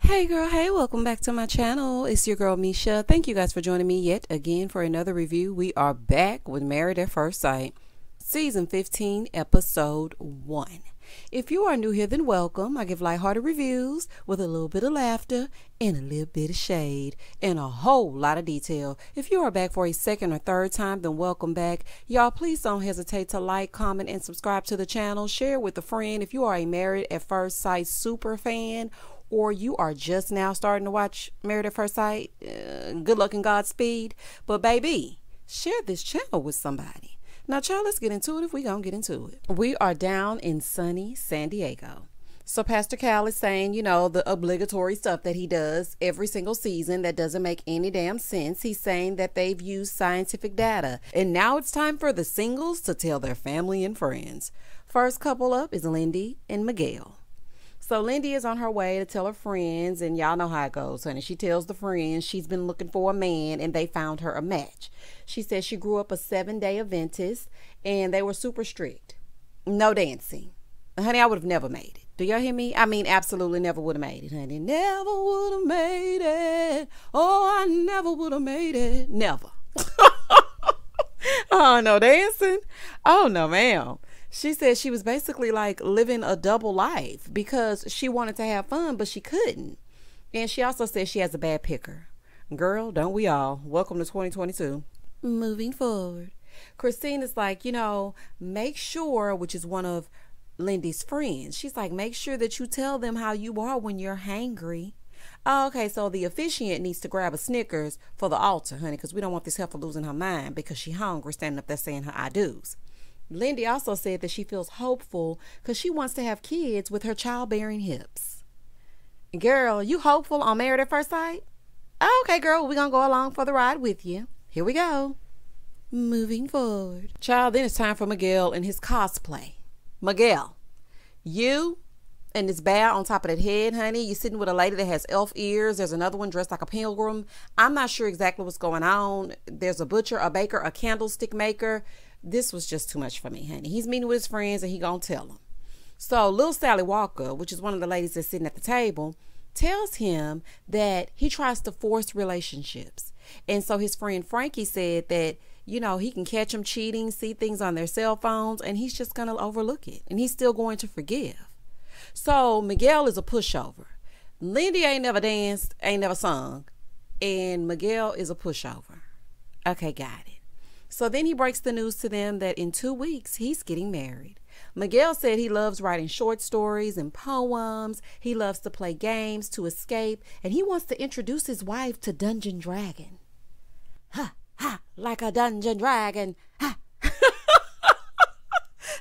Hey girl, hey, welcome back to my channel. It's your girl Misha. Thank you guys for joining me yet again for another review. We are back with Married at First Sight, Season 15, Episode 1. If you are new here, then welcome. I give lighthearted reviews with a little bit of laughter and a little bit of shade and a whole lot of detail. If you are back for a second or third time, then welcome back. Y'all, please don't hesitate to like, comment, and subscribe to the channel. Share with a friend. If you are a Married at First Sight super fan, or you are just now starting to watch Married at First Sight, good luck and Godspeed. But baby, share this channel with somebody. Now, child, let's get into it if we gonna get into it. We are down in sunny San Diego. So Pastor Cal is saying, you know, the obligatory stuff that he does every single season that doesn't make any damn sense. He's saying that they've used scientific data. And now it's time for the singles to tell their family and friends. First couple up is Lindsay and Miguel. So Lindy is on her way to tell her friends, and y'all know how it goes, honey. She tells the friends she's been looking for a man, and they found her a match. She says she grew up a 7-day Adventist, and they were super strict. No dancing. Honey, I would have never made it. Do y'all hear me? I mean, absolutely never would have made it, honey. Never would have made it. Oh, I never would have made it. Never. Oh, no dancing? Oh, no, ma'am. She said she was basically like living a double life because she wanted to have fun, but she couldn't. And she also said she has a bad picker. Girl, don't we all? Welcome to 2022. Moving forward. Christine is like, you know, make sure, which is one of Lindy's friends. She's like, make sure that you tell them how you are when you're hangry. Oh, okay, so the officiant needs to grab a Snickers for the altar, honey, because we don't want this heifer losing her mind because she's hungry standing up there saying her I do's. Lindy also said that she feels hopeful because she wants to have kids with her childbearing hips. Girl, you hopeful on Married at First Sight? Okay, girl, we're going to go along for the ride with you. Here we go. Moving forward. Child, then it's time for Miguel and his cosplay. Miguel, you and this bow on top of that head, honey, you're sitting with a lady that has elf ears. There's another one dressed like a pilgrim. I'm not sure exactly what's going on. There's a butcher, a baker, a candlestick maker. This was just too much for me, honey. He's meeting with his friends and he gonna tell them. So Lil Sally Walker, which is one of the ladies that's sitting at the table, tells him that he tries to force relationships. And so his friend Frankie said that, you know, he can catch them cheating, see things on their cell phones, and he's just gonna overlook it. And he's still going to forgive. So Miguel is a pushover. Lindy ain't never danced, ain't never sung. And Miguel is a pushover. Okay, got it. So then he breaks the news to them that in 2 weeks, he's getting married. Miguel said he loves writing short stories and poems. He loves to play games to escape. And he wants to introduce his wife to Dungeon Dragon. Ha, ha, like a Dungeon Dragon. Ha.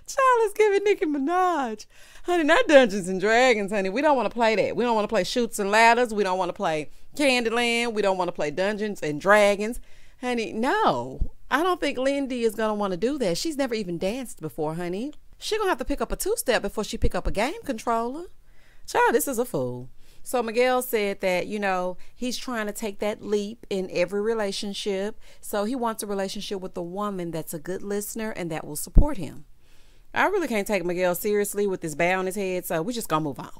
Child is giving Nicki Minaj. Honey, not Dungeons and Dragons, honey. We don't want to play that. We don't want to play Chutes and Ladders. We don't want to play Candyland. We don't want to play Dungeons and Dragons. Honey, no. I don't think Lindy is going to want to do that. She's never even danced before, honey. She's going to have to pick up a two-step before she pick up a game controller. Child, this is a fool. So Miguel said that, you know, he's trying to take that leap in every relationship. So he wants a relationship with a woman that's a good listener and that will support him. I really can't take Miguel seriously with this bow on his head, so we're just going to move on.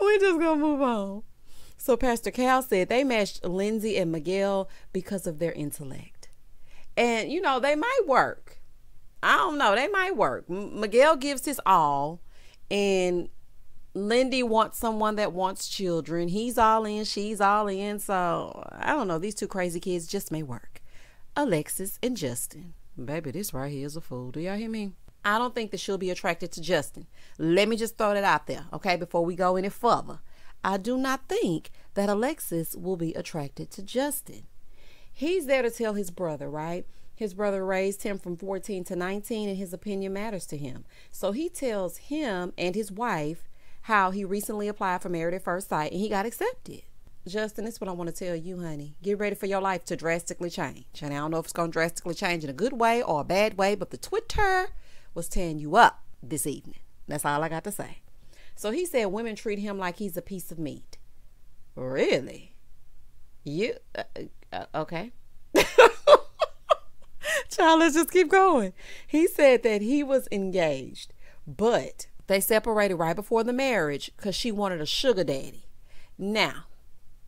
We're just going to move on. So Pastor Cal said they matched Lindsay and Miguel because of their intellect. And, you know, they might work. I don't know. They might work. Miguel gives his all. And Lindy wants someone that wants children. He's all in. She's all in. So, I don't know. These two crazy kids just may work. Alexis and Justin. Baby, this right here is a fool. Do y'all hear me? I don't think that she'll be attracted to Justin. Let me just throw that out there, okay, before we go any further. I do not think that Alexis will be attracted to Justin. He's there to tell his brother, right? His brother raised him from 14 to 19 and his opinion matters to him. So he tells him and his wife how he recently applied for Married at First Sight and he got accepted. Justin, this is what I want to tell you, honey. Get ready for your life to drastically change. And I don't know if it's going to drastically change in a good way or a bad way, but the Twitter was tearing you up this evening. That's all I got to say. So he said women treat him like he's a piece of meat. Really? You? Okay. Child, let's just keep going. He said that he was engaged, but They separated right before the marriage because she wanted a sugar daddy. Now,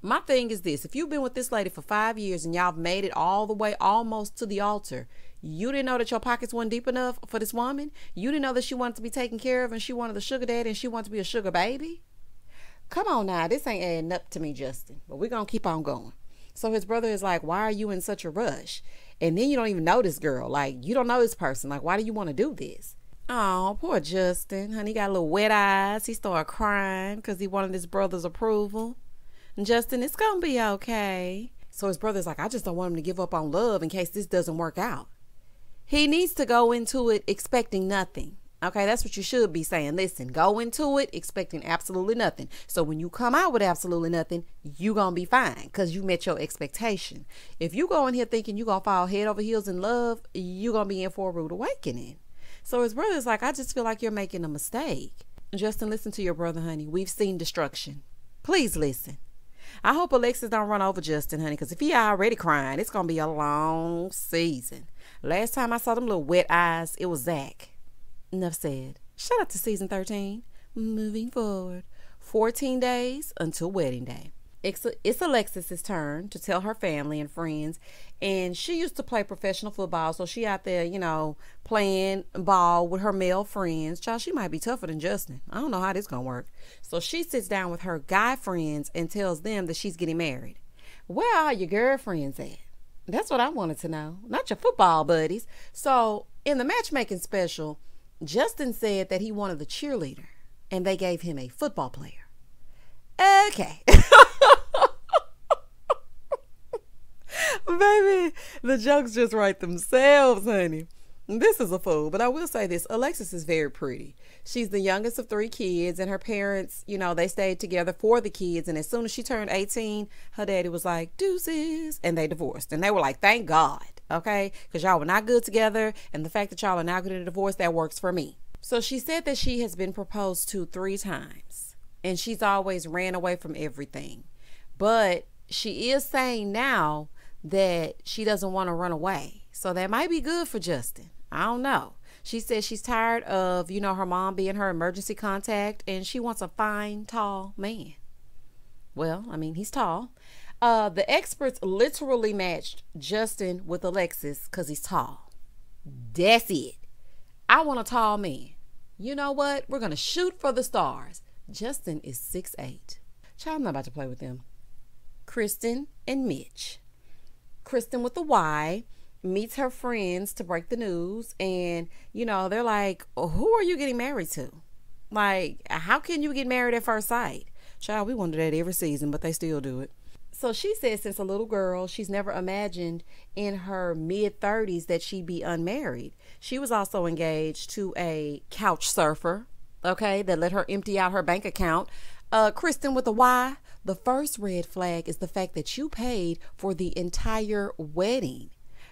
my thing is this. If you've been with this lady for 5 years and y'all have made it all the way almost to the altar, you didn't know that your pockets weren't deep enough for this woman? You didn't know that she wanted to be taken care of and she wanted a sugar daddy and she wanted to be a sugar baby? Come on now. This ain't adding up to me, Justin. But we're going to keep on going. So his brother is like, why are you in such a rush? And then you don't even know this girl. Like, you don't know this person. Like, why do you want to do this? Oh, poor Justin. Honey, he got a little wet eyes. He started crying because he wanted his brother's approval. Justin, it's gonna be okay. So his brother's like, I just don't want him to give up on love in case this doesn't work out. He needs to go into it expecting nothing. Okay, that's what you should be saying. Listen, go into it expecting absolutely nothing. So when you come out with absolutely nothing, you gonna be fine because you met your expectation. If you go in here thinking you gonna fall head over heels in love, you gonna be in for a rude awakening. So his brother's like, I just feel like you're making a mistake. Justin, listen to your brother, honey. We've seen destruction. Please listen. I hope Alexis don't run over Justin, honey, because if he already crying, it's going to be a long season. Last time I saw them little wet eyes, it was Zach. Enough said. Shout out to season 13. Moving forward. 14 days until wedding day. It's Alexis's turn to tell her family and friends, and she used to play professional football, so she out there, playing ball with her male friends. Child, she might be tougher than Justin. I don't know how this gonna work. So she sits down with her guy friends and tells them that she's getting married. Where are your girlfriends at? That's what I wanted to know. Not your football buddies. So in the matchmaking special, Justin said that he wanted a cheerleader, and they gave him a football player. Okay. Baby, the jokes just write themselves, honey. This is a fool, but I will say this. Alexis is very pretty. She's the youngest of 3 kids, and her parents, they stayed together for the kids. And as soon as she turned 18, her daddy was like, deuces, and they divorced. And they were like, thank God, okay? Because y'all were not good together, and the fact that y'all are now getting a divorce, that works for me. So she said that she has been proposed to 3 times, and she's always ran away from everything. But she is saying now that she doesn't want to run away. So that might be good for Justin. I don't know. She says she's tired of, her mom being her emergency contact, and she wants a fine, tall man. Well, he's tall. The experts literally matched Justin with Alexis because he's tall. That's it. I want a tall man. You know what? We're going to shoot for the stars. Justin is 6'8". Child, I'm not about to play with them. Kristen and Mitch. Kristen with the Y meets her friends to break the news, and they're like, who are you getting married to? Like, how can you get married at first sight? Child, we wonder that every season, but they still do it. So she says since a little girl, she's never imagined in her mid-30s that she'd be unmarried. She was also engaged to a couch surfer, okay, that let her empty out her bank account. Kristen with a Y, the first red flag is the fact that you paid for the entire wedding.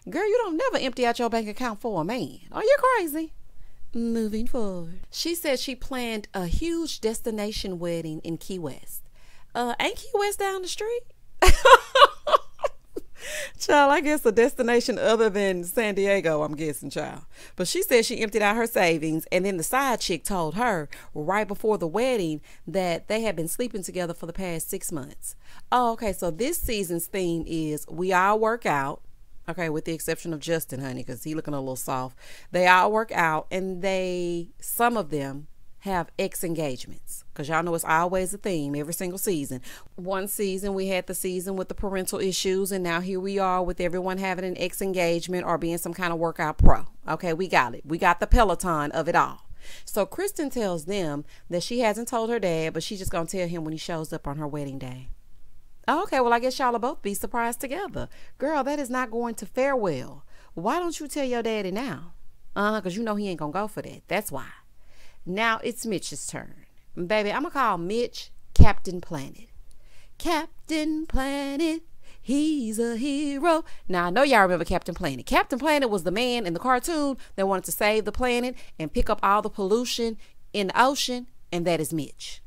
Girl, you don't never empty out your bank account for a man. Are you crazy? Moving forward. She said she planned a huge destination wedding in Key West. Ain't Key West down the street? Child, I guess a destination other than San Diego, I'm guessing, child. But she said she emptied out her savings, and then the side chick told her right before the wedding that they had been sleeping together for the past 6 months. Oh, okay, so this season's theme is we all work out. Okay, with the exception of Justin, honey, because he looking a little soft. They all work out, and some of them have ex-engagements, because y'all know it's always a theme every single season. One season we had the season with the parental issues, and now here we are with everyone having an ex-engagement or being some kind of workout pro. Okay, we got it. We got the Peloton of it all. So Kristen tells them that she hasn't told her dad, but she's just gonna tell him when he shows up on her wedding day. Okay, well, I guess y'all will both be surprised together. Girl, that is not going to fare well. Why don't you tell your daddy now? Because he ain't gonna go for that. That's why. Now it's Mitch's turn. Baby, I'm going to call Mitch Captain Planet. Captain Planet, he's a hero. Now, I know y'all remember Captain Planet. Captain Planet was the man in the cartoon that wanted to save the planet and pick up all the pollution in the ocean, and that is Mitch.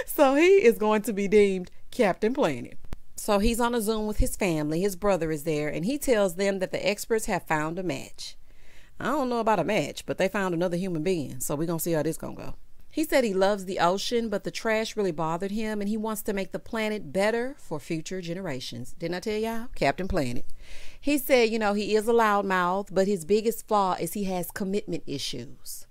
So he is going to be deemed Captain Planet. So he's on a Zoom with his family. His brother is there, and he tells them that the experts have found a match. I don't know about a match, but they found another human being, so we're going to see how this going to go. He said he loves the ocean, but the trash really bothered him, and he wants to make the planet better for future generations. Didn't I tell y'all? Captain Planet. He said, you know, he is a loudmouth, but his biggest flaw is he has commitment issues.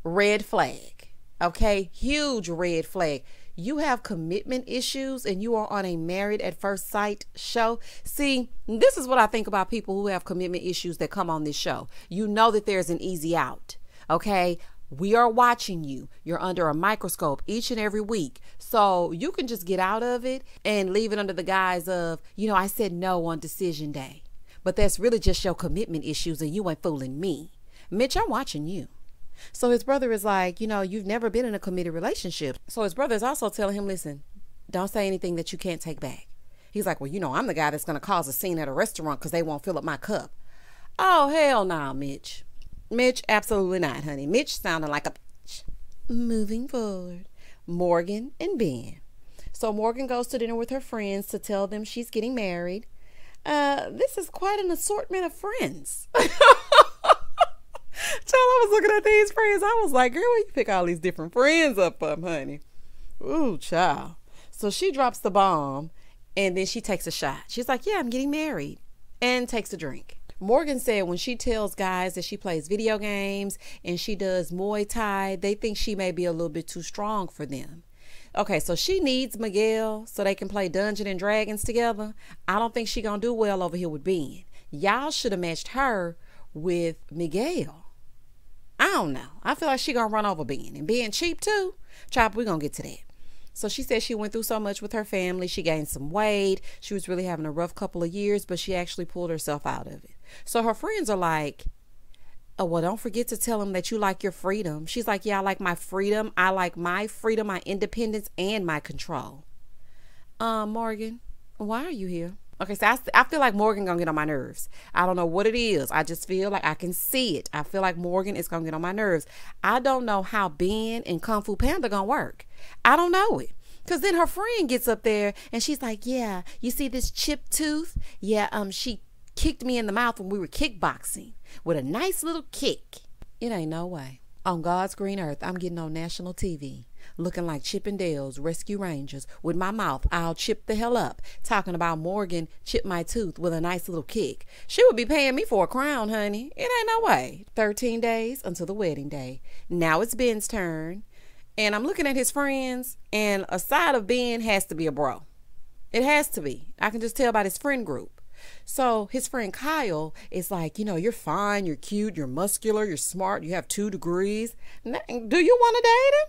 Red flag. Okay? Huge red flag. You have commitment issues and you are on a Married at First Sight show. See, this is what I think about people who have commitment issues that come on this show. You know that there's an easy out. Okay? We are watching you. You're under a microscope each and every week. So you can just get out of it and leave it under the guise of, you know, I said no on decision day. But that's really just your commitment issues and you ain't fooling me. Mitch, I'm watching you. So his brother is like, you know, you've never been in a committed relationship. So his brother is also telling him, listen, don't say anything that you can't take back. He's like, well, you know, I'm the guy that's going to cause a scene at a restaurant because they won't fill up my cup. Oh, hell no, Mitch. Mitch, absolutely not, honey. Mitch sounded like a bitch. Moving forward, Morgan and Ben. So Morgan goes to dinner with her friends to tell them she's getting married. This is quite an assortment of friends. Child, I was looking at these friends. I was like, girl, where you pick all these different friends up from, honey? Ooh, child. So she drops the bomb and then she takes a shot. She's like, yeah, I'm getting married, and takes a drink. Morgan said when she tells guys that she plays video games and she does Muay Thai, they think she may be a little bit too strong for them. Okay, so she needs Miguel so they can play Dungeons and Dragons together. I don't think she gonna do well over here with Ben. Y'all should have matched her with Miguel. I don't know. I feel like she gonna run over Ben. And Ben cheap too. Chop, we gonna get to that. So she said she went through so much with her family. She gained some weight. She was really having a rough couple of years, but she actually pulled herself out of it. So her friends are like, oh, well, don't forget to tell him that you like your freedom. She's like, yeah, I like my freedom. I like my freedom, my independence, and my control. Morgan, why are you here? Okay, so I feel like Morgan gonna get on my nerves. I don't know what it is. I just feel like I can see it. I feel like Morgan is gonna get on my nerves. I don't know how Ben and Kung Fu Panda gonna work. I don't know it. Because then her friend gets up there and she's like, yeah, you see this chipped tooth? Yeah, she kicked me in the mouth when we were kickboxing with a nice little kick. It ain't no way. On God's green earth, I'm getting on national TV looking like Chip and Dale's Rescue Rangers with my mouth all chipped the hell up, talking about Morgan chipped my tooth with a nice little kick. She would be paying me for a crown, honey. It ain't no way. 13 days until the wedding day. Now it's Ben's turn. And I'm looking at his friends, and a side of Ben has to be a bro. It has to be. I can just tell by his friend group. So his friend Kyle is like, you know, you're fine, you're cute, you're muscular, you're smart, you have 2 degrees. Do you want to date him?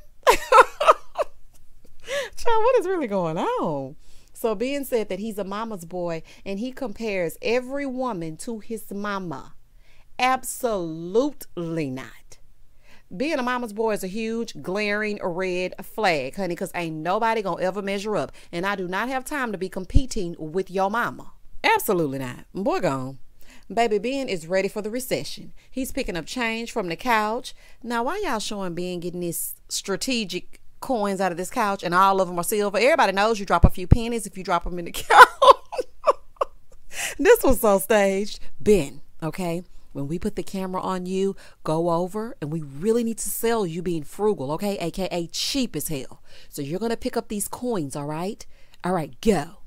Child, what is really going on? So Ben said that he's a mama's boy and he compares every woman to his mama. Absolutely not. Being a mama's boy is a huge glaring red flag, honey, because ain't nobody gonna ever measure up. And I do not have time to be competing with your mama. Absolutely not. Boy gone. Baby Ben is ready for the recession. He's picking up change from the couch. Now, why y'all showing Ben getting this strategic coins out of this couch and all of them are silver? Everybody knows you drop a few pennies if you drop them in the couch. This was so staged. Ben, okay? When we put the camera on you, go over and we really need to sell you being frugal, okay? AKA cheap as hell. So you're going to pick up these coins, all right? All right, go.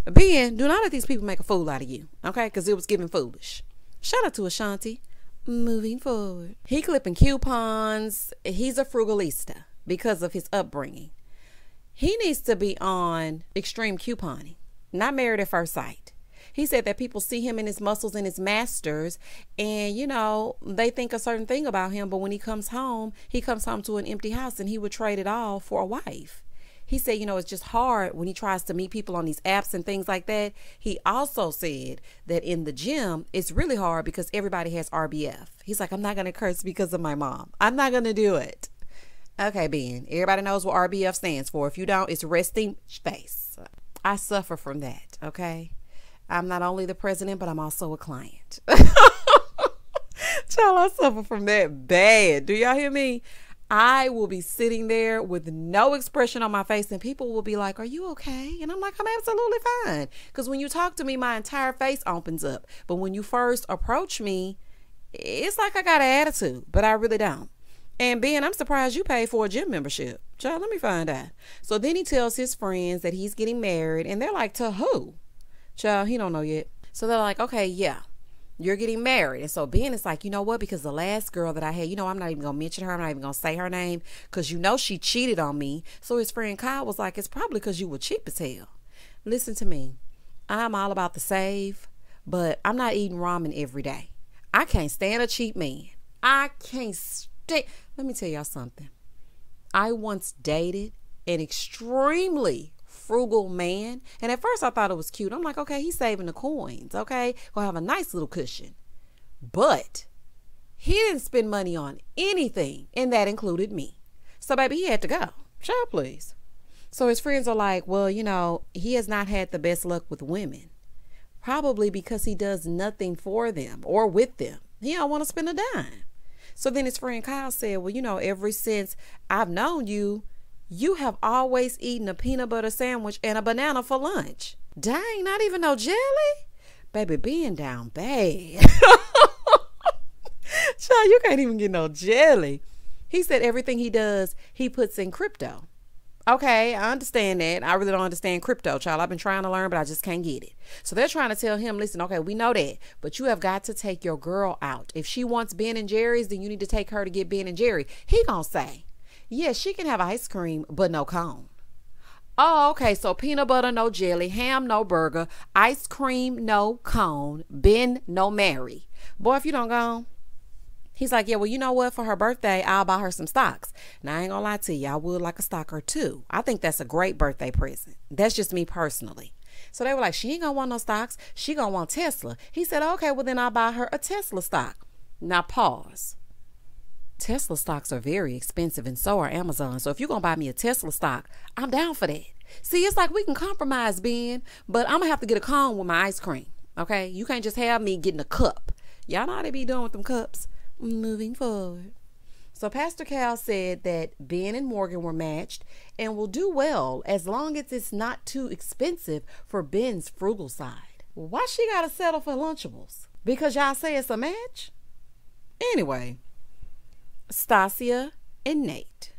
Ben, do not let these people make a fool out of you, okay? Because it was giving foolish. Shout out to Ashanti. Moving forward. He clipping coupons. He's a frugalista because of his upbringing. He needs to be on extreme couponing, not Married at First Sight. He said that people see him in his muscles and his masters and, you know, they think a certain thing about him. But when he comes home to an empty house and he would trade it all for a wife. He said, you know, it's just hard when he tries to meet people on these apps and things like that. He also said that in the gym, it's really hard because everybody has RBF. He's like, I'm not going to curse because of my mom. I'm not going to do it. Okay, Ben, everybody knows what RBF stands for. If you don't, it's resting face. I suffer from that, okay? I'm not only the president, but I'm also a client. Child, I suffer from that bad. Do y'all hear me? I will be sitting there with no expression on my face and people will be like, are you okay? And I'm like, I'm absolutely fine. Because when you talk to me, my entire face opens up. But when you first approach me, It's like I got an attitude, but I really don't. And Ben, I'm surprised you paid for a gym membership. Child, let me find out. So then he tells his friends that he's getting married, and they're like, to who? Child, he don't know yet. So they're like, okay, yeah, you're getting married. And so Ben is like, you know what? Because the last girl that I had, I'm not even going to mention her. I'm not even going to say her name because she cheated on me. So his friend Kyle was like, it's probably because you were cheap as hell. Listen to me. I'm all about the save, but I'm not eating ramen every day. I can't stand a cheap man. I can't stand. Let me tell y'all something. I once dated an extremely frugal man, and at first I thought it was cute. I'm like, okay, he's saving the coins, okay, gonna have a nice little cushion. But he didn't spend money on anything, and that included me. So baby, he had to go. Child, please. So his friends are like, well, he has not had the best luck with women, probably because he does nothing for them or with them. He don't want to spend a dime. So then his friend Kyle said, well, ever since I've known you, you have always eaten a peanut butter sandwich and a banana for lunch. Dang, not even no jelly? Baby, being down bad. Child, you can't even get no jelly. He said everything he does, he puts in crypto. Okay, I understand that. I really don't understand crypto, child. I've been trying to learn, but I just can't get it. So they're trying to tell him, listen, okay, we know that, but you have got to take your girl out. If she wants Ben and Jerry's, then you need to take her to get Ben and Jerry. He gonna say, yeah, she can have ice cream, but no cone. Oh, okay, so peanut butter, no jelly, ham, no burger, ice cream, no cone, Ben, no Mary. Boy, if you don't go, he's like, yeah, well, you know what? For her birthday, I'll buy her some stocks. Now, I ain't gonna lie to you. I would like a stock or two. I think that's a great birthday present. That's just me personally. So they were like, she ain't gonna want no stocks. She gonna want Tesla. He said, okay, well, then I'll buy her a Tesla stock. Now, pause. Tesla stocks are very expensive, and so are Amazon. So if you're gonna buy me a Tesla stock, I'm down for that. See, it's like we can compromise, Ben, but I'm gonna have to get a cone with my ice cream. Okay? You can't just have me getting a cup. Y'all know how they be doing with them cups. Moving forward. So Pastor Cal said that Ben and Morgan were matched and will do well as long as it's not too expensive for Ben's frugal side. Why she gotta settle for Lunchables? Because y'all say it's a match? Anyway, Stasia and Nate.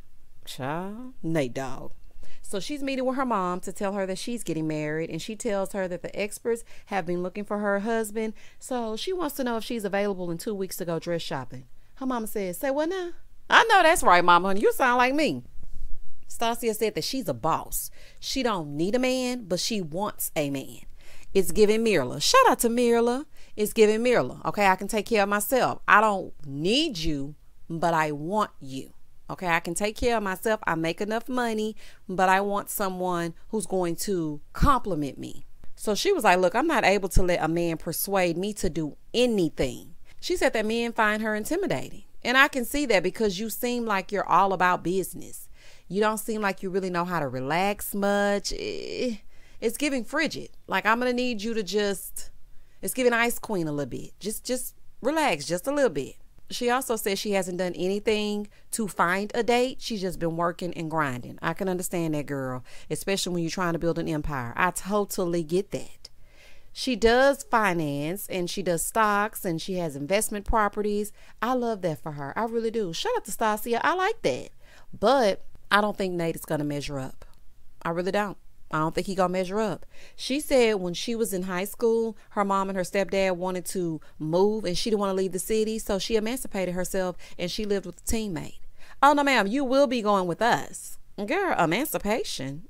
Child, Nate dog. So she's meeting with her mom to tell her that she's getting married, and she tells her that the experts have been looking for her husband. So she wants to know if she's available in 2 weeks to go dress shopping. Her mama says, say what now? I know that's right, mama, honey. You sound like me. Stasia said that she's a boss. She don't need a man, but she wants a man. It's giving Mirla. Shout out to Mirla. It's giving Mirla. Okay, I can take care of myself. I don't need you, but I want you. Okay, I can take care of myself. I make enough money, but I want someone who's going to compliment me. So she was like, look, I'm not able to let a man persuade me to do anything. She said that men find her intimidating. And I can see that because you seem like you're all about business. You don't seem like you really know how to relax much. It's giving frigid. Like, I'm going to need you to it's giving Ice Queen a little bit. Just relax just a little bit. She also says she hasn't done anything to find a date. She's just been working and grinding. I can understand that, girl, especially when you're trying to build an empire. I totally get that. She does finance and she does stocks and she has investment properties. I love that for her. I really do. Shout out to Stasia. I like that. But I don't think Nate is going to measure up. I really don't. I don't think he gonna measure up. She said when she was in high school, her mom and her stepdad wanted to move and she didn't want to leave the city. So she emancipated herself and she lived with a teammate. Oh, no, ma'am, you will be going with us. Girl, emancipation?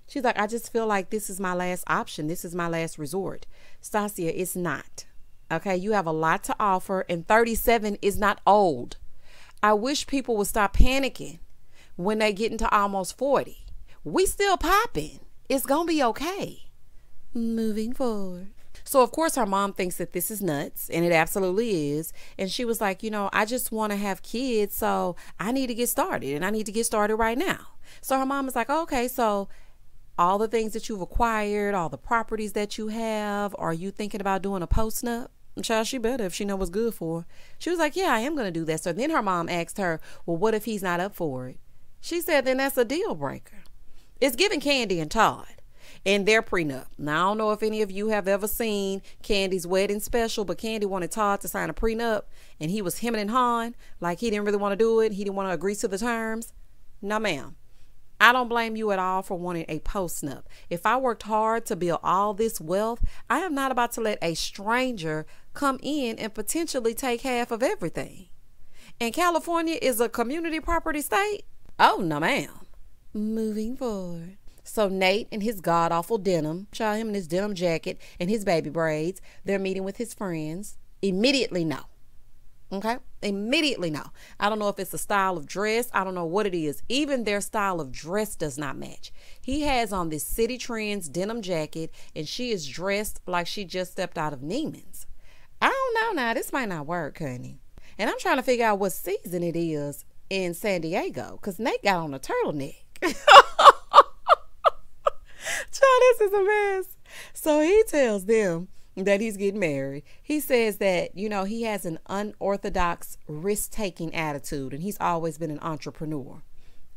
She's like, I just feel like this is my last option. This is my last resort. Stasia, it's not. Okay, you have a lot to offer and 37 is not old. I wish people would stop panicking when they get into almost 40. We still popping. It's gonna be okay. Moving forward. So of course her mom thinks that this is nuts, and it absolutely is. And she was like, I just want to have kids, so I need to get started, and I need to get started right now. So her mom is like, okay, so all the things that you've acquired, all the properties that you have, are you thinking about doing a post-nup? Child, she better if she know what's good for her. She was like, yeah, I am gonna do that. So then her mom asked her, well, what if he's not up for it? She said, then that's a deal breaker. It's giving Candy and Todd. in their prenup. Now, I don't know if any of you have ever seen Candy's wedding special, but Candy wanted Todd to sign a prenup, and he was hemming and hawing, like he didn't really want to do it. He didn't want to agree to the terms. No, ma'am. I don't blame you at all for wanting a postnup. If I worked hard to build all this wealth, I am not about to let a stranger come in and potentially take half of everything. And California is a community property state? Oh, no, ma'am. Moving forward. So Nate and his god-awful denim, child, him in his denim jacket and his baby braids, they're meeting with his friends. Immediately no. Okay? Immediately no. I don't know if it's a style of dress. I don't know what it is. Even their style of dress does not match. He has on this City Trends denim jacket, and she is dressed like she just stepped out of Neiman's. I don't know now. This might not work, honey. And I'm trying to figure out what season it is in San Diego, because Nate got on a turtleneck. Child, this is a mess. So he tells them that he's getting married. He says that, you know, he has an unorthodox risk-taking attitude, and he's always been an entrepreneur.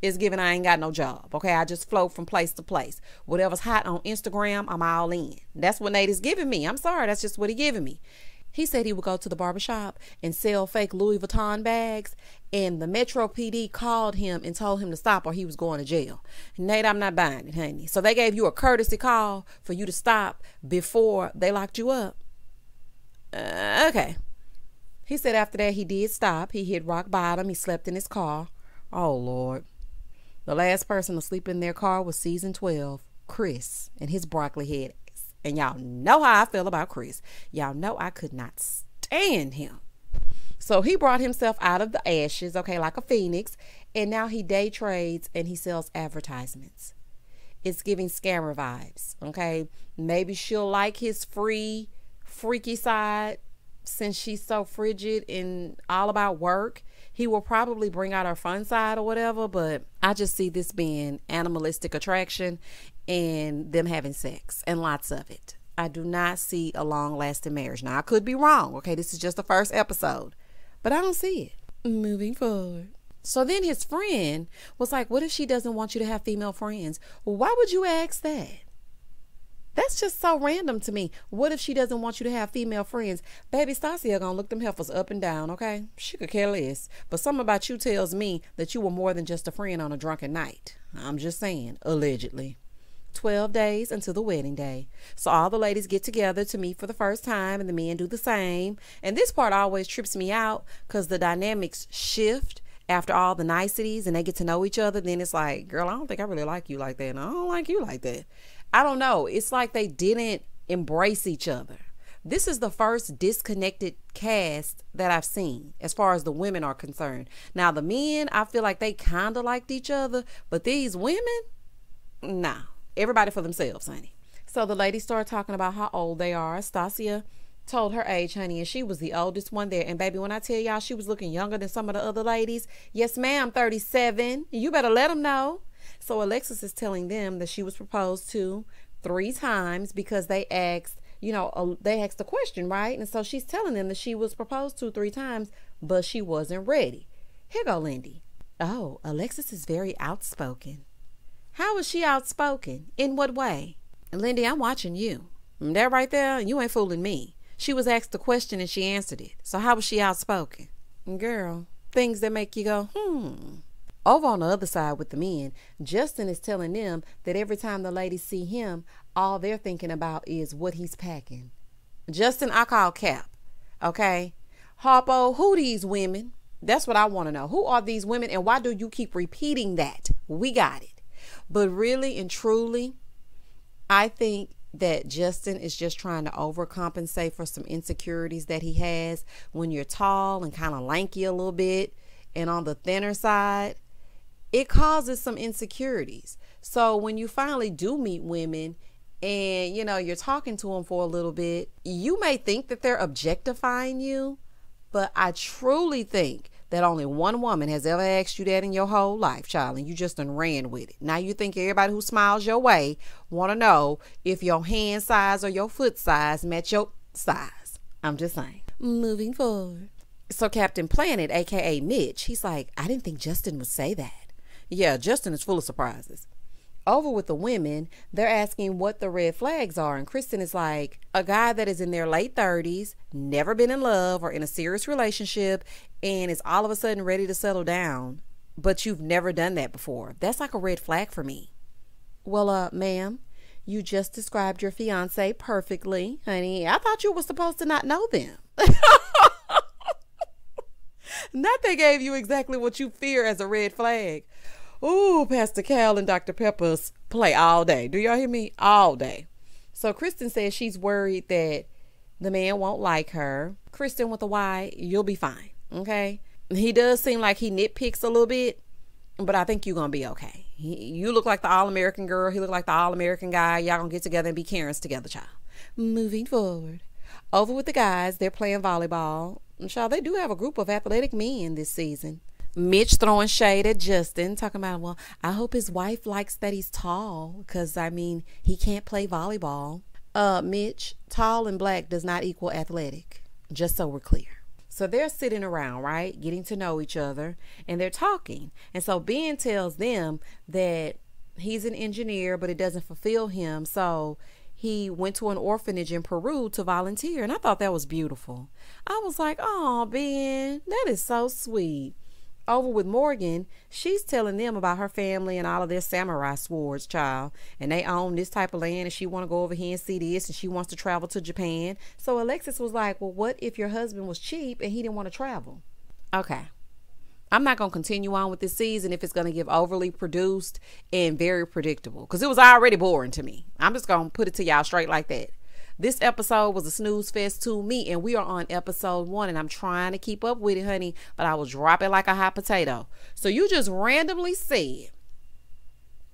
It's given I ain't got no job, okay? I just float from place to place. Whatever's hot on Instagram, I'm all in. That's what Nate is giving me. I'm sorry, that's just what he giving me. He said he would go to the barbershop and sell fake Louis Vuitton bags, and the Metro PD called him and told him to stop or he was going to jail. Nate, I'm not buying it, honey. So they gave you a courtesy call for you to stop before they locked you up? Okay. He said after that he did stop. He hit rock bottom. He slept in his car. Oh, Lord. The last person to sleep in their car was season 12, Chris, and his broccoli head. And y'all know how I feel about Chris. Y'all know I could not stand him. So he brought himself out of the ashes, okay, like a phoenix. And now he day trades and he sells advertisements. It's giving scammer vibes, okay? Maybe she'll like his freaky side since she's so frigid and all about work. He will probably bring out her fun side or whatever, but I just see this being animalistic attraction and them having sex and lots of it. I do not see a long-lasting marriage. Now, I could be wrong, okay? This is just the first episode, but I don't see it. Moving forward. So then his friend was like, what if she doesn't want you to have female friends? Well, why would you ask that? That's just so random to me. What if she doesn't want you to have female friends? Baby, Stasia gonna look them heifers up and down, okay? She could care less. But something about you tells me that you were more than just a friend on a drunken night. I'm just saying, allegedly. 12 days until the wedding day. So all the ladies get together to meet for the first time, and the men do the same. And this part always trips me out because the dynamics shift after all the niceties and they get to know each other. Then it's like, girl, I don't think I really like you like that. And I don't like you like that. I don't know. It's like they didn't embrace each other. This is the first disconnected cast that I've seen as far as the women are concerned. Now, the men, I feel like they kind of liked each other, but these women, nah. Everybody for themselves, honey. So the ladies started talking about how old they are. Stasia told her age, honey, and she was the oldest one there. And baby, when I tell y'all she was looking younger than some of the other ladies, yes, ma'am, 37. You better let them know. So Alexis is telling them that she was proposed to 3 times because they asked, you know, they asked the question, right? And so she's telling them that she was proposed to 3 times, but she wasn't ready. Here go Lindy. Oh, Alexis is very outspoken. How is she outspoken? In what way? Lindy, I'm watching you. That right there, you ain't fooling me. She was asked the question and she answered it. So how was she outspoken? Girl, things that make you go, Over on the other side with the men, Justin is telling them that every time the ladies see him, all they're thinking about is what he's packing. Justin, I call Cap. Okay? Harpo, who these women? That's what I want to know. Who are these women and why do you keep repeating that? We got it. But really and truly, I think that Justin is just trying to overcompensate for some insecurities that he has. When you're tall and kind of lanky a little bit and on the thinner side, it causes some insecurities. So when you finally do meet women and, you know, you're talking to them for a little bit, you may think that they're objectifying you, but I truly think that only one woman has ever asked you that in your whole life, child, and you just done ran with it. Now you think everybody who smiles your way want to know if your hand size or your foot size match your size. I'm just saying. Moving forward. So Captain Planet, aka Mitch, he's like, I didn't think Justin would say that. Yeah, Justin is full of surprises. Over with the women, they're asking what the red flags are. And Kristen is like, a guy that is in their late 30s, never been in love or in a serious relationship, and is all of a sudden ready to settle down, but you've never done that before. That's like a red flag for me. Well, ma'am, you just described your fiance perfectly, honey. I thought you were supposed to not know them. Not they gave you exactly what you fear as a red flag. Ooh, Pastor Cal and Dr. Pepper's play all day. Do y'all hear me? All day. So Kristen says she's worried that the man won't like her. Kristen with a Y, you'll be fine. Okay? He does seem like he nitpicks a little bit, but I think you're going to be okay. You look like the all-American girl. He look like the all-American guy. Y'all going to get together and be Karens together, child. Moving forward. Over with the guys. They're playing volleyball. Child, they do have a group of athletic men this season. Mitch throwing shade at Justin, talking about, well, I hope his wife likes that he's tall, because, I mean, he can't play volleyball. Mitch, tall and black does not equal athletic, just so we're clear. So they're sitting around, right, getting to know each other, and they're talking. And so Ben tells them that he's an engineer, but it doesn't fulfill him, so he went to an orphanage in Peru to volunteer, and I thought that was beautiful. I was like, oh, Ben, that is so sweet. Over with Morgan, she's telling them about her family and all of their samurai swords, child. And they own this type of land, and she want to go over here and see this, and she wants to travel to Japan. So Alexis was like, well, what if your husband was cheap and he didn't want to travel? Okay. I'm not going to continue on with this season if it's going to get overly produced and very predictable, because it was already boring to me. I'm just going to put it to y'all straight like that. This episode was a snooze fest to me, and we are on episode 1, and I'm trying to keep up with it, honey, but I will drop it like a hot potato. So you just randomly said,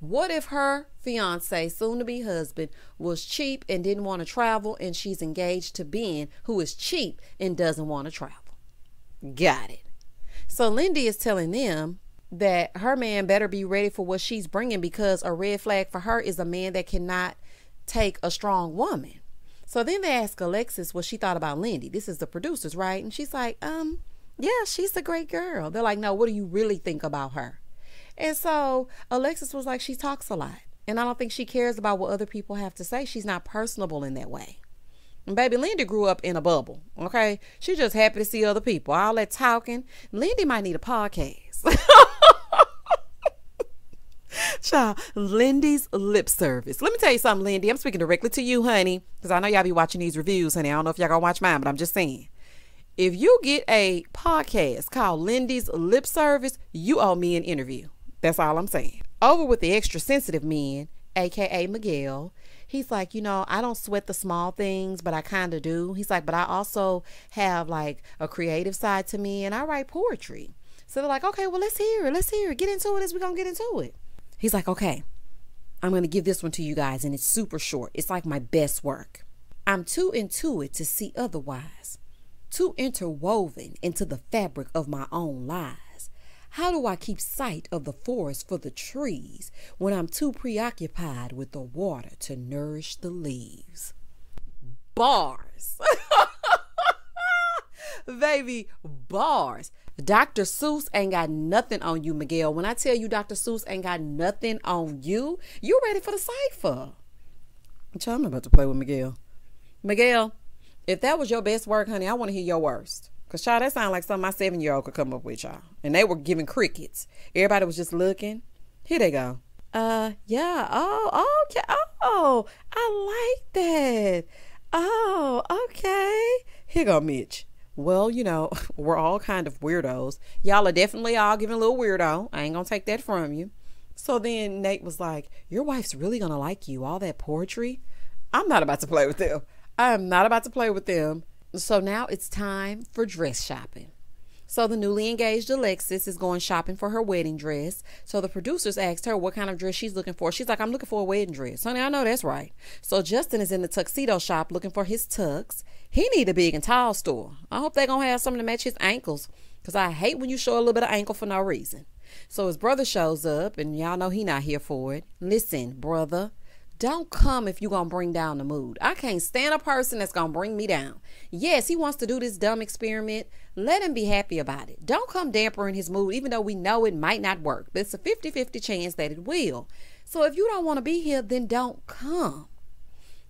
what if her fiance, soon-to-be husband, was cheap and didn't want to travel, and she's engaged to Ben, who is cheap and doesn't want to travel? Got it. So Lindy is telling them that her man better be ready for what she's bringing, because a red flag for her is a man that cannot take a strong woman. So then they ask Alexis what she thought about Lindy. This is the producers, right? And she's like, yeah, she's a great girl. They're like, no, what do you really think about her? And so Alexis was like, she talks a lot, and I don't think she cares about what other people have to say. She's not personable in that way. And baby, Lindy grew up in a bubble, okay? She's just happy to see other people. All that talking. Lindy might need a podcast. Child, Lindy's lip service. Let me tell you something, Lindy. I'm speaking directly to you, honey, because I know y'all be watching these reviews, honey. I don't know if y'all gonna watch mine, but I'm just saying. If you get a podcast called Lindy's Lip Service, you owe me an interview. That's all I'm saying. Over with the extra sensitive men, aka Miguel. He's like, I don't sweat the small things, but I kind of do. He's like, but I also have like a creative side to me, and I write poetry. So they're like, okay, well, let's hear it. Get into it as we're going to get into it. He's like, okay, I'm going to give this one to you guys, and it's super short. It's like my best work. I'm too into it to see otherwise, too interwoven into the fabric of my own lies. How do I keep sight of the forest for the trees when I'm too preoccupied with the water to nourish the leaves? Bars. Baby, bars. Dr. Seuss ain't got nothing on you, Miguel. When I tell you Dr. Seuss ain't got nothing on you, you ready for the cipher. I'm about to play with Miguel. Miguel, if that was your best work, honey, I want to hear your worst. Because, child, that sounds like something my 7-year-old could come up with, y'all. And they were giving crickets. Everybody was just looking. Here they go. Yeah. Oh, okay. Oh, I like that. Oh, okay. Here go Mitch. Well, we're all kind of weirdos. Y'all are definitely all giving a little weirdo. I ain't gonna take that from you. So then Nate was like, your wife's really gonna like you, all that poetry. I'm not about to play with them. I am not about to play with them. So now it's time for dress shopping. So the newly engaged Alexis is going shopping for her wedding dress. So the producers asked her what kind of dress she's looking for. She's like, I'm looking for a wedding dress. Honey, I know that's right. So Justin is in the tuxedo shop looking for his tux. He need a big and tall store. I hope they're going to have something to match his ankles, because I hate when you show a little bit of ankle for no reason. So his brother shows up, and y'all know he not here for it. Listen, brother, Don't come if you're going to bring down the mood. I can't stand a person that's going to bring me down. Yes, he wants to do this dumb experiment. Let him be happy about it. Don't come dampering his mood, even though we know it might not work. But it's a 50-50 chance that it will. So if you don't want to be here, then don't come.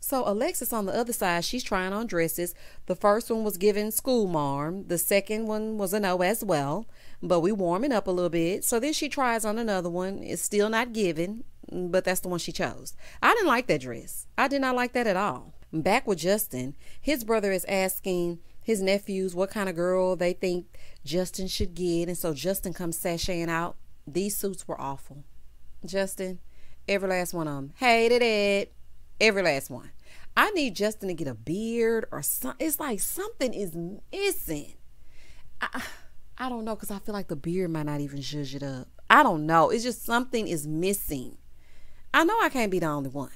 So Alexis on the other side, she's trying on dresses. The first one was given school marm. The second one was a no as well. But we warming up a little bit. So then she tries on another one. It's still not given, but that's the one she chose. I didn't like that dress. I did not like that at all. Back with Justin, his brother is asking his nephews what kind of girl they think Justin should get. And so Justin comes sashaying out. These suits were awful. Justin, every last one of them. Hated it. Every last one. I need Justin to get a beard or something. It's like something is missing. I don't know, because I feel like the beard might not even zhuzh it up. I don't know. It's just something is missing. I know I can't be the only one.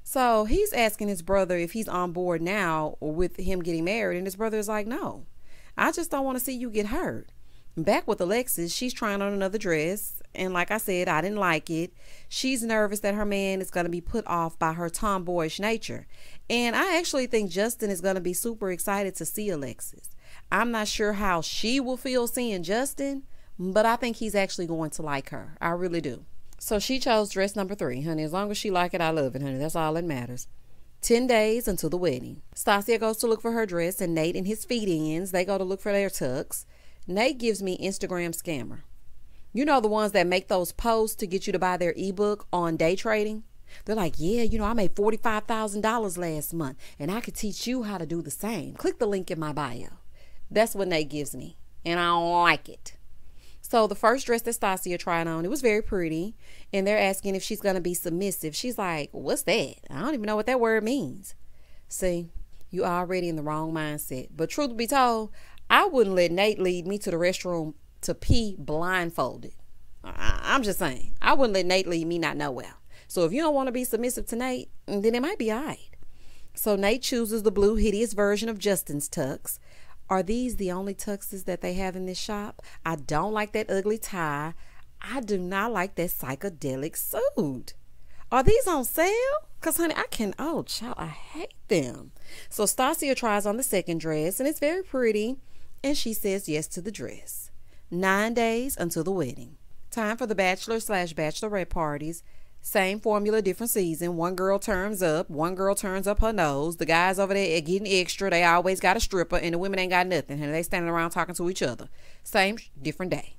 So he's asking his brother if he's on board now with him getting married. And his brother is like, no, I just don't want to see you get hurt. Back with Alexis, she's trying on another dress. And like I said, I didn't like it. She's nervous that her man is going to be put off by her tomboyish nature. And I actually think Justin is going to be super excited to see Alexis. I'm not sure how she will feel seeing Justin, but I think he's actually going to like her. I really do. So she chose dress number 3, honey. As long as she like it, I love it, honey. That's all that matters. 10 days until the wedding. Stasia goes to look for her dress, and Nate and his feed-ins, they go to look for their tux. Nate gives me Instagram scammer. You know, the ones that make those posts to get you to buy their ebook on day trading? They're like, yeah, you know, I made $45,000 last month, and I could teach you how to do the same. Click the link in my bio. That's what Nate gives me, and I don't like it. So the first dress that Stasia tried on, it was very pretty, and they're asking if she's going to be submissive. She's like, what's that? I don't even know what that word means. See, you already in the wrong mindset. But truth be told, I wouldn't let Nate lead me to the restroom to pee blindfolded. I'm just saying, I wouldn't let Nate lead me not nowhere. So if you don't want to be submissive to Nate, then it might be all right. So Nate chooses the blue hideous version of Justin's tux. Are these the only tuxes that they have in this shop? I don't like that ugly tie. I do not like that psychedelic suit. Are these on sale? Because, honey, oh, child, I hate them. So Stasia tries on the second dress, and it's very pretty, and she says yes to the dress. 9 days until the wedding. Time for the bachelor/bachelorette parties. Same formula, different season. One girl turns up. One girl turns up her nose. The guys over there are getting extra. They always got a stripper, and the women ain't got nothing. And they standing around talking to each other. Same, different day.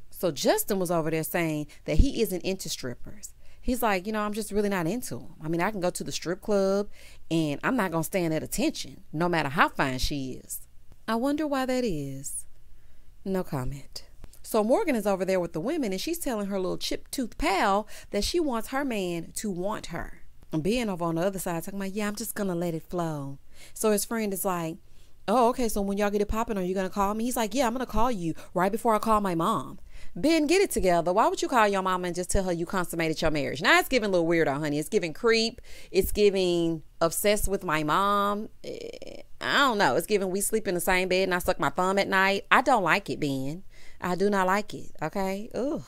So Justin was over there saying that he isn't into strippers. He's like, you know, I'm just really not into them. I mean, I can go to the strip club, and I'm not going to stand at attention, no matter how fine she is. I wonder why that is. No comment. So Morgan is over there with the women, and she's telling her little chip-tooth pal that she wants her man to want her. And Ben over on the other side talking about, yeah, I'm just going to let it flow. So his friend is like, oh, okay, so when y'all get it popping, are you going to call me? He's like, yeah, I'm going to call you right before I call my mom. Ben, get it together. Why would you call your mama and just tell her you consummated your marriage? Now, it's giving a little weirdo, honey. It's giving creep. It's giving obsessed with my mom. I don't know. It's giving we sleep in the same bed and I suck my thumb at night. I don't like it, Ben. I do not like it, okay? Ugh.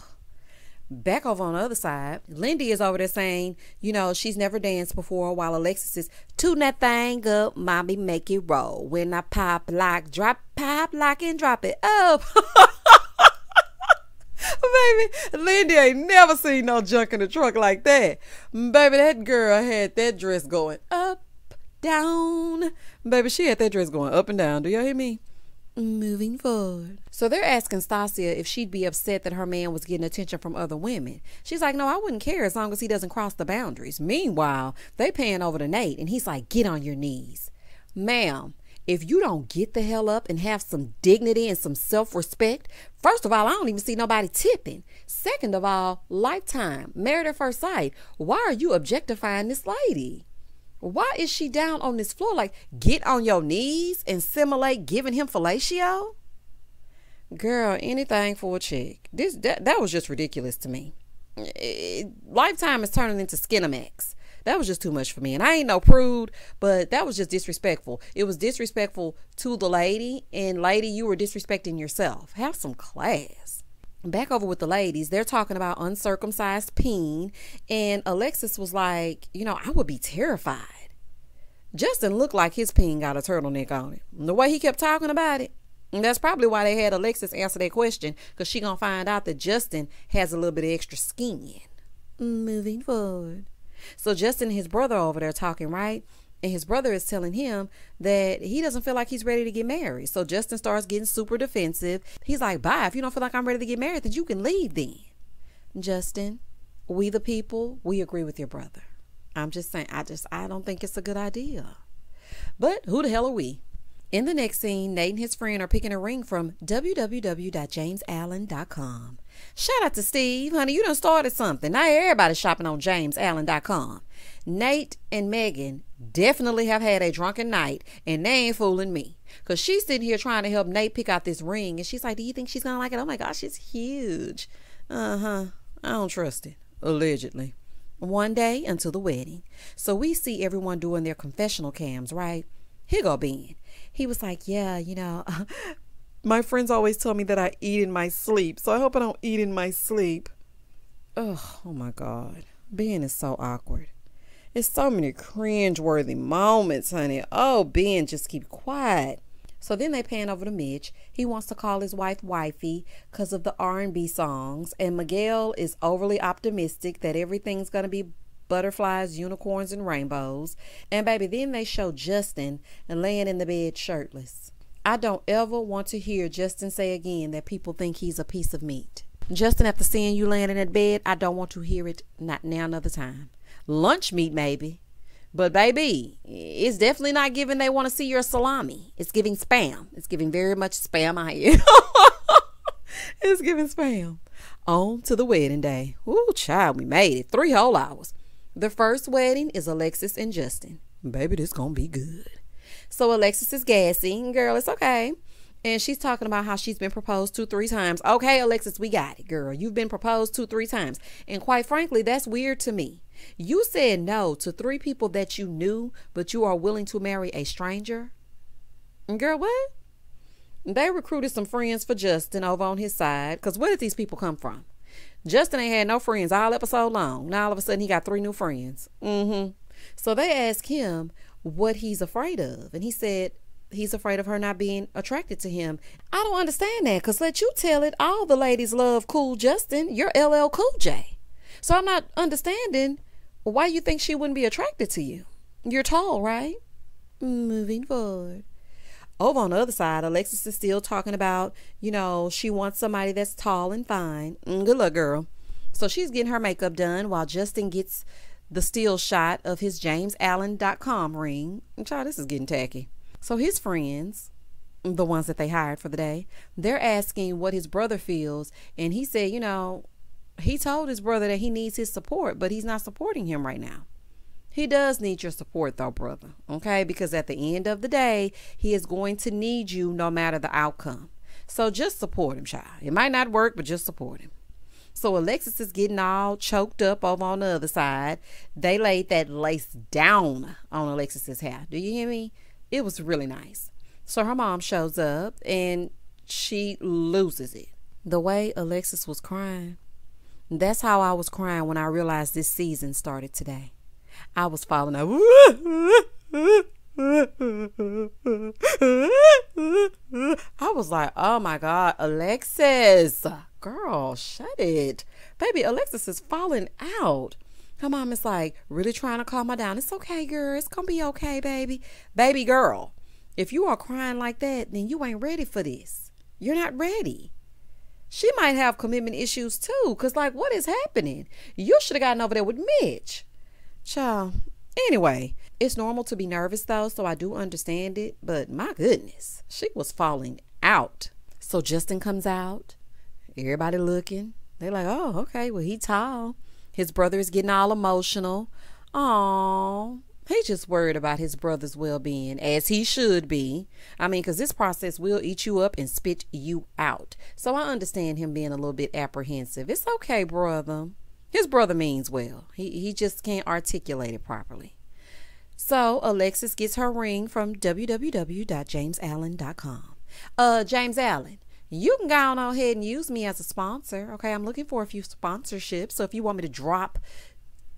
Back over on the other side, Lindy is over there saying, you know, she's never danced before, while Alexis is tune that thing up, mommy, make it roll. When I pop like, drop, pop like, and drop it up. Baby, Lindy ain't never seen no junk in the truck like that. Baby, that girl had that dress going up, down. Baby, she had that dress going up and down. Do y'all hear me? Moving forward. So they're asking Stasia if she'd be upset that her man was getting attention from other women. She's like, no, I wouldn't care as long as he doesn't cross the boundaries. Meanwhile, they paying over to Nate, and he's like, get on your knees. Ma'am, if you don't get the hell up and have some dignity and some self-respect, first of all, I don't even see nobody tipping. Second of all, lifetime, married at first sight. Why are you objectifying this lady? Why is she down on this floor like, get on your knees and simulate giving him fellatio? Girl, anything for a chick. That was just ridiculous to me. Lifetime is turning into Skinamax. That was just too much for me. And I ain't no prude, but that was just disrespectful. It was disrespectful to the lady, and lady, you were disrespecting yourself. Have some class. Back over with the ladies, they're talking about uncircumcised peen, and Alexis was like, I would be terrified. Justin looked like his peen got a turtleneck on it. The way he kept talking about it, and that's probably why they had Alexis answer that question, because she gonna find out that Justin has a little bit of extra skin. Moving forward. So Justin and his brother over there talking, right? And his brother is telling him that he doesn't feel like he's ready to get married. So Justin starts getting super defensive. He's like, bye. If you don't feel like I'm ready to get married, then you can leave then. Justin, we the people, we agree with your brother. I'm just saying, I don't think it's a good idea. But who the hell are we? In the next scene, Nate and his friend are picking a ring from www.jamesallen.com. Shout out to Steve. Honey, you done started something. Now everybody's shopping on jamesallen.com. Nate and Megan definitely have had a drunken night, and they ain't fooling me. Because she's sitting here trying to help Nate pick out this ring, and she's like, do you think she's going to like it? Oh my gosh, it's huge. I don't trust it. Allegedly. One day until the wedding. So we see everyone doing their confessional cams, right? Here go Ben. He was like, yeah, my friends always tell me that I eat in my sleep, so I hope I don't eat in my sleep. Oh my God. Ben is so awkward. It's so many cringe-worthy moments, honey. Oh, Ben, just keep quiet. So then they pan over to Mitch. He wants to call his wife wifey because of the R&B songs, and Miguel is overly optimistic that everything's going to be butterflies, unicorns, and rainbows. And baby, then they show Justin and laying in the bed shirtless. I don't ever want to hear Justin say again that people think he's a piece of meat. Justin, after seeing you laying in that bed, I don't want to hear it, not now, another time. Lunch meat, maybe. But baby, it's definitely not giving they want to see your salami. It's giving spam. It's giving very much spam out here. It's giving spam. On to the wedding day. Ooh, child, we made it. 3 whole hours. The first wedding is Alexis and Justin. Baby, this gonna be good. So Alexis is gassy. Girl, it's okay. And she's talking about how she's been proposed 2-3 times. Okay, Alexis, we got it, girl. You've been proposed 2-3 times. And quite frankly, that's weird to me. You said no to 3 people that you knew, but you are willing to marry a stranger? Girl, what? They recruited some friends for Justin over on his side. Because where did these people come from? Justin ain't had no friends all episode long. Now all of a sudden he got 3 new friends. So they asked him what he's afraid of. And he said he's afraid of her not being attracted to him. I don't understand that, because let you tell it, all the ladies love Cool Justin. You're LL Cool J. So I'm not understanding why you think she wouldn't be attracted to you. You're tall, right? Moving forward. Over on the other side, Alexis is still talking about, she wants somebody that's tall and fine. Good luck, girl. So she's getting her makeup done while Justin gets the still shot of his jamesallen.com ring. Child, this is getting tacky. So his friends, the ones that they hired for the day, they're asking what his brother feels. And he said, he told his brother that he needs his support, but he's not supporting him right now. He does need your support though, brother. Okay? Because at the end of the day, he is going to need you no matter the outcome. So just support him, child. It might not work, but just support him. So Alexis is getting all choked up over on the other side. They laid that lace down on Alexis's hair. Do you hear me? It was really nice. So her mom shows up and she loses it. The way Alexis was crying, that's how I was crying when I realized this season started today. I was falling out. I was like, oh my God, Alexis, girl, shut it. Baby, Alexis is falling out. Her mom is like really trying to calm her down. It's okay, girl. It's going to be okay, baby. Baby girl, if you are crying like that, then you ain't ready for this. You're not ready. She might have commitment issues too. Because what is happening? You should have gotten over there with Mitch. Child. Anyway, it's normal to be nervous though, so I do understand it. But my goodness, she was falling out. So Justin comes out. Everybody looking. They're like, oh, okay, well, he tall. His brother is getting all emotional. Aww. He just worried about his brother's well-being, as he should be. I mean, because this process will eat you up and spit you out. So I understand him being a little bit apprehensive. It's okay, brother. His brother means well. He just can't articulate it properly. So Alexis gets her ring from www.jamesallen.com. James Allen, you can go on ahead and use me as a sponsor. Okay, I'm looking for a few sponsorships. So if you want me to drop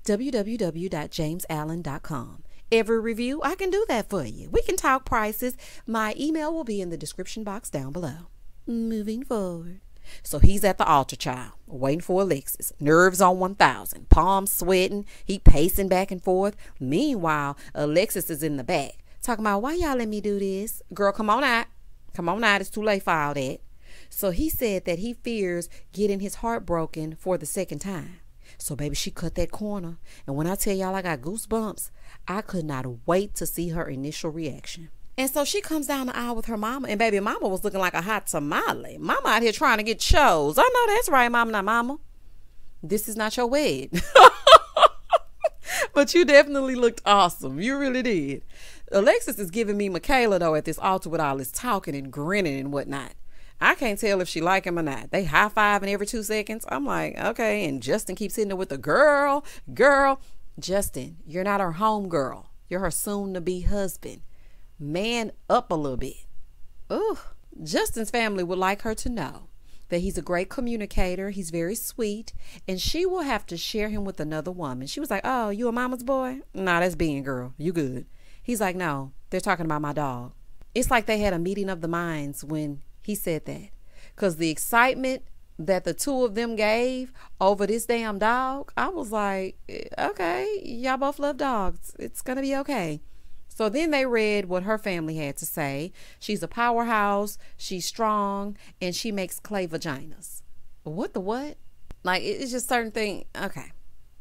www.jamesallen.com. Every review, I can do that for you. We can talk prices. My email will be in the description box down below. Moving forward. So he's at the altar, child, waiting for Alexis. Nerves on 1,000. Palms sweating. He pacing back and forth. Meanwhile, Alexis is in the back, talking about, why y'all let me do this? Girl, come on out. Come on out. It's too late for all that. So he said that he fears getting his heart broken for the second time. So, baby, she cut that corner. And when I tell y'all I got goosebumps, I could not wait to see her initial reaction. And so she comes down the aisle with her mama. And, baby, mama was looking like a hot tamale. Mama out here trying to get chose. I know that's right, mama. Now, mama, this is not your wed. But you definitely looked awesome. You really did. Alexis is giving me Michaela, though, at this altar with all this talking and grinning and whatnot. I can't tell if she like him or not. They high-fiving every 2 seconds. I'm like, okay. And Justin keeps hitting her with the girl. Justin, you're not her home girl. You're her soon-to-be husband. Man up a little bit. Ooh. Justin's family would like her to know that he's a great communicator. He's very sweet. And she will have to share him with another woman. She was like, oh, you a mama's boy? Nah, that's being, girl. You good. He's like, no, they're talking about my dog. It's like they had a meeting of the minds when he said that, because the excitement that the two of them gave over this damn dog, I was like, okay, y'all both love dogs. It's going to be okay. So then they read what her family had to say. She's a powerhouse, she's strong, and she makes clay vaginas. What the what? Like, it's just certain things. Okay,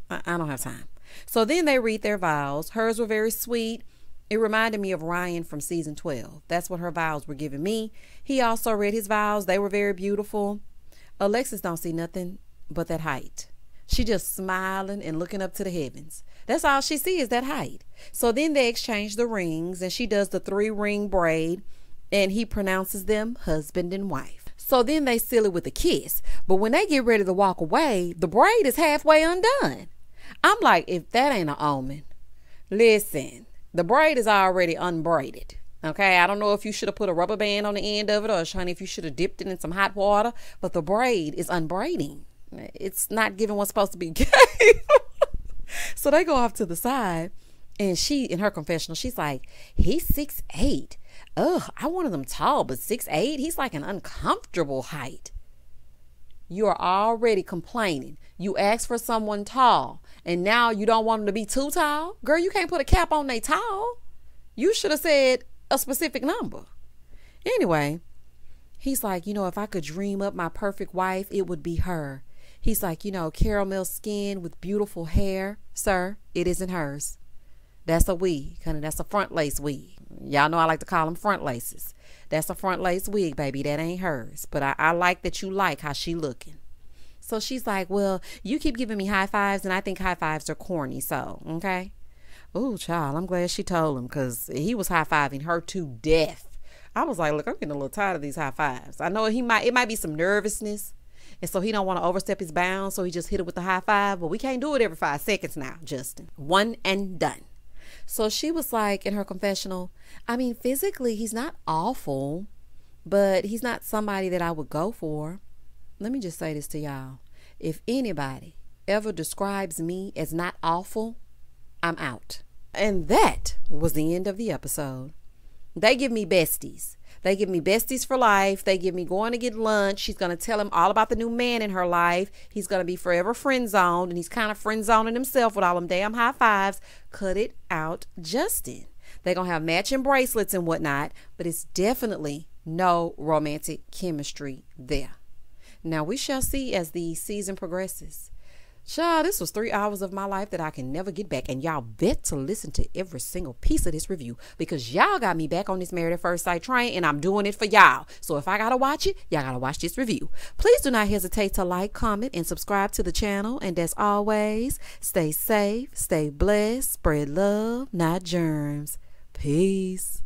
I don't have time. So then they read their vows. Hers were very sweet. It reminded me of Ryan from season 12. That's what her vows were giving me. He also read his vows. They were very beautiful. Alexis don't see nothing but that height. She just smiling and looking up to the heavens. That's all she sees is that height. So then they exchange the rings, and she does the 3-ring braid, and he pronounces them husband and wife. So then they seal it with a kiss. But when they get ready to walk away, the braid is halfway undone. I'm like, if that ain't an omen. Listen. The braid is already unbraided. Okay, I don't know if you should have put a rubber band on the end of it, or honey, if you should have dipped it in some hot water, but the braid is unbraiding. It's not giving what's supposed to be gave. So they go off to the side, and she, in her confessional, she's like, he's 6'8". Ugh, I wanted him tall, but 6'8", he's like an uncomfortable height. You are already complaining. You asked for someone tall, and now you don't want them to be too tall? Girl, you can't put a cap on they tall. You should have said a specific number. Anyway, he's like, if I could dream up my perfect wife, it would be her. He's like, caramel skin with beautiful hair. Sir, it isn't hers. That's a wig, honey. That's a front lace wig. Y'all know I like to call them front laces. That's a front lace wig, baby. That ain't hers. But I like that you like how she looking. So she's like, well, you keep giving me high fives, and I think high fives are corny. So, okay. Oh, child, I'm glad she told him, because he was high fiving her to death. I was like, look, I'm getting a little tired of these high fives. I know it might be some nervousness, and so he don't want to overstep his bounds, so he just hit it with the high five. But we can't do it every 5 seconds now, Justin. One and done. So she was like, in her confessional, I mean, physically, he's not awful, but he's not somebody that I would go for. Let me just say this to y'all. If anybody ever describes me as not awful, I'm out. And that was the end of the episode. They give me besties. They give me besties for life. They give me going to get lunch. She's going to tell him all about the new man in her life. He's going to be forever friend zoned, and he's kind of friend zoning himself with all them damn high fives. Cut it out, Justin. They're going to have matching bracelets and whatnot, but it's definitely no romantic chemistry there. Now, we shall see as the season progresses. Child, this was 3 hours of my life that I can never get back. And y'all bet to listen to every single piece of this review, because y'all got me back on this Married at First Sight train, and I'm doing it for y'all. So if I got to watch it, y'all got to watch this review. Please do not hesitate to like, comment, and subscribe to the channel. And as always, stay safe, stay blessed, spread love, not germs. Peace.